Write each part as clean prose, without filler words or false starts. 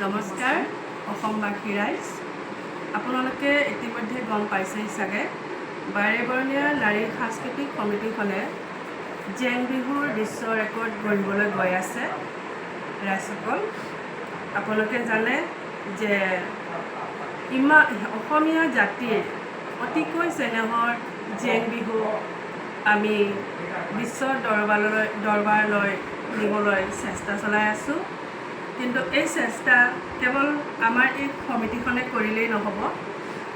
নমস্কাৰ অসমবাসী ৰাইজ, আপোনালোকে ইতিমধ্যে গম পাইছেই চাগে বাৰেবৰণীয়া নাৰী সাংস্কৃতিক সমিতিখনে জেং বিহুৰ বিশ্ব ৰেকৰ্ড গঢ়িবলৈ গৈ আছে। ৰাইজসকল, আপোনালোকে জানে যে অসমীয়া জাতিৰ অতিকৈ চেনেহৰ জেং বিহু আমি বিশ্ব দৰবাৰলৈ নিবলৈ চেষ্টা চলাই আছোঁ। কিন্তু এই চেষ্টা কেৱল আমাৰ এই সমিতিখনে কৰিলেই নহ'ব,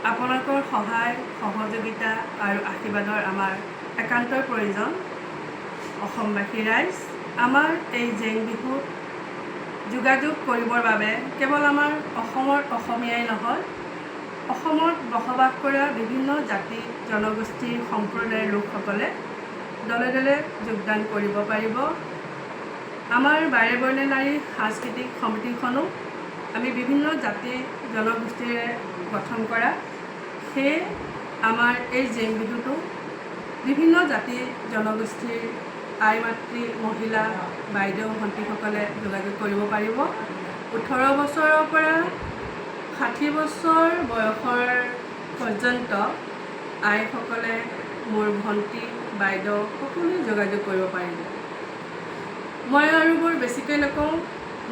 আপোনালোকৰ সহায় সহযোগিতা আৰু আশীৰ্বাদৰ আমাৰ একান্তই প্ৰয়োজন। অসমবাসী ৰাইজ, আমাৰ এই জেং বিহুত যোগাযোগ কৰিবৰ বাবে কেৱল আমাৰ অসমৰ অসমীয়াই নহয়, অসমত বসবাস কৰা বিভিন্ন জাতি জনগোষ্ঠীৰ সম্প্ৰদায়ৰ লোকসকলে দলে দলে যোগদান কৰিব পাৰিব। আমাৰ বাৰেবৰণীয়া নাৰী সাংস্কৃতিক সমিতিখনো আমি বিভিন্ন জাতি জনগোষ্ঠীৰে গঠন কৰা, সেয়ে আমাৰ এই জেং বিহুটো বিভিন্ন জাতি জনগোষ্ঠীৰ আই মাতৃ মহিলা বাইদেউ ভণ্টিসকলে যোগাযোগ কৰিব পাৰিব। 18 বছৰৰ পৰা 60 বছৰ বয়সৰ পৰ্যন্ত আইসকলে মোৰ ভণ্টি বাইদেউ সকলোৱে যোগাযোগ কৰিব পাৰিব। মই আৰু বৰ বেছিকৈ নকওঁ,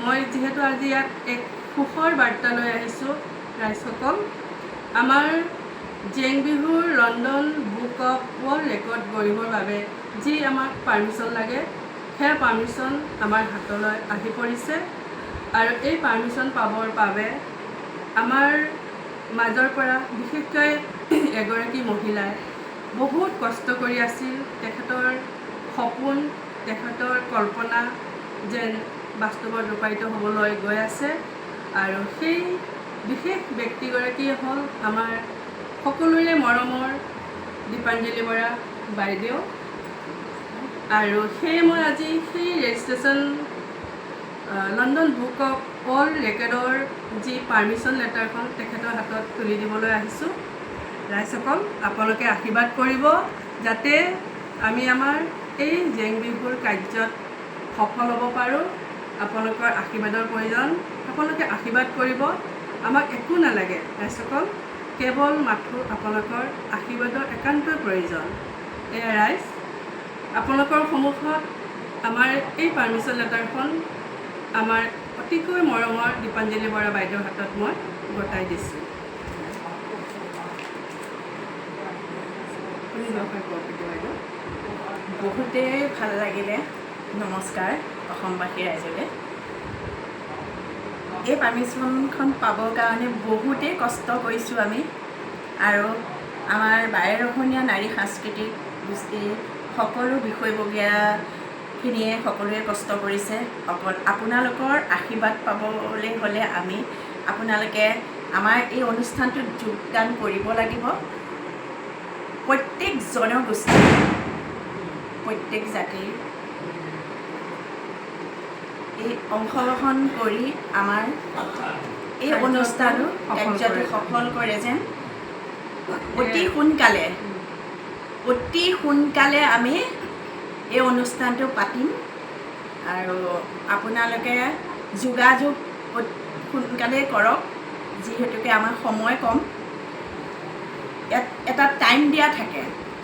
মই যিহেতু আজি ইয়াত এক সুখৰ বাৰ্তা লৈ আহিছোঁ। ৰাইজসকল, আমাৰ জেং বিহুৰ London book of world record গঢ়িবৰ বাবে যি আমাক পাৰ্মিশ্যন লাগে, সেয়া পাৰ্মিশ্যন আমাৰ হাতলৈ আহি পৰিছে। আৰু এই পাৰ্মিশ্যন পাবৰ বাবে আমাৰ মাজৰ পৰা বিশেষকৈ এগৰাকী মহিলাই বহুত কষ্ট কৰি আছিল। তেখেতৰ সপোন, তেখেতৰ কল্পনা যেন বাস্তৱত ৰূপায়িত হ'বলৈ গৈ আছে। আৰু সেই বিশেষ ব্যক্তিগৰাকীয়ে হ'ল আমাৰ সকলোৰে মৰমৰ দীপাঞ্জলি বৰা বাইদেউ। আৰু সেয়ে মই আজি সেই registration London book of world ৰেকৰ্ডৰ যি পাৰ্মিশ্যন লেটাৰখন তেখেতৰ হাতত তুলি দিবলৈ আহিছোঁ। ৰাইজসকল, আপোনালোকে আশীৰ্বাদ কৰিব যাতে আমি আমাৰ এই জেং বিহুৰ কাৰ্যত সফল হ'ব পাৰোঁ। আপোনালোকৰ আশীৰ্বাদৰ প্ৰয়োজন। আপোনালোকে আশীৰ্বাদ কৰিব, আমাক একো নালাগে। ৰাইজসকল, কেৱল মাথো আপোনালোকৰ আশীৰ্বাদৰ একান্তই প্ৰয়োজন। এয়া ৰাইজ, আপোনালোকৰ সন্মুখত আমাৰ এই পাৰ্মিশ্যন লেটাৰখন আমাৰ অতিকৈ মৰমৰ দীপাঞ্জলি বৰা বাইদেউৰ হাতত মই গতাই দিছোঁ। বাইদেউ, বহুতেই ভাল লাগিলে। নমস্কাৰ অসমবাসী ৰাইজলৈ। এই পাৰ্মিশ্যনখন পাবৰ কাৰণে বহুতেই কষ্ট কৰিছোঁ আমি, আৰু আমাৰ বাৰেৰহণীয়া নাৰী সাংস্কৃতিক গোষ্ঠীৰ সকলো বিষয়ববীয়াখিনিয়ে সকলোৱে কষ্ট কৰিছে। অকল আপোনালোকৰ আশীৰ্বাদ পাবলৈ হ'লে আমি আপোনালোকে আমাৰ এই অনুষ্ঠানটোত যোগদান কৰিব লাগিব। প্ৰত্যেক জনগোষ্ঠী, প্ৰত্যেক জাতিৰ এই অংশগ্ৰহণ কৰি আমাৰ এই অনুষ্ঠানটো কাৰ্যটো সফল কৰে যেন অতি সোনকালে আমি এই অনুষ্ঠানটো পাতিম। আৰু আপোনালোকে যোগাযোগ সোনকালে কৰক, যিহেতুকে আমাৰ সময় কম। এটা টাইম দিয়া থাকে,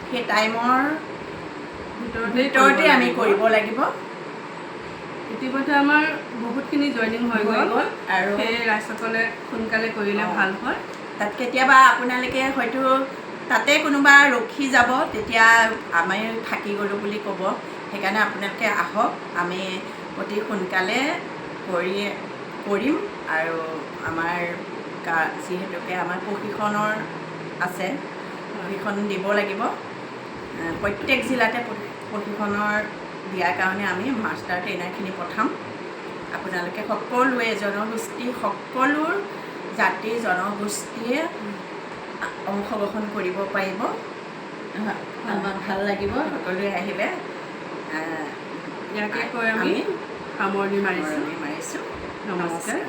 সেই টাইমৰ ভিতৰতে আমি কৰিব লাগিব। ইতিমধ্যে আমাৰ বহুতখিনি জইনিং হৈ গ'ল, আৰু সেই ৰাইজসকলে সোনকালে কৰিলে ভাল হয়। তাত কেতিয়াবা আপোনালোকে হয়তো তাতে কোনোবা ৰখি যাব, তেতিয়া আমি থাকি গ'লোঁ বুলি ক'ব। সেইকাৰণে আপোনালোকে আহক, আমি অতি সোনকালে কৰিম। আৰু আমাৰ যিহেতুকে আমাৰ প্ৰশিক্ষণৰ আছে, প্ৰশিক্ষণ দিব লাগিব। প্ৰত্যেক জিলাতে প্ৰশিক্ষণৰ দিয়াৰ কাৰণে আমি মাষ্টাৰ ট্ৰেইনাৰখিনি পঠাম। আপোনালোকে সকলোৱে সকলো জাতি জনগোষ্ঠীয়ে অংশগ্ৰহণ কৰিব পাৰিব। ভাল লাগিব, সকলোৱে আহিলে। ইয়াকে কৈ আমি সামৰণি মাৰিছোঁ। নমস্কাৰ।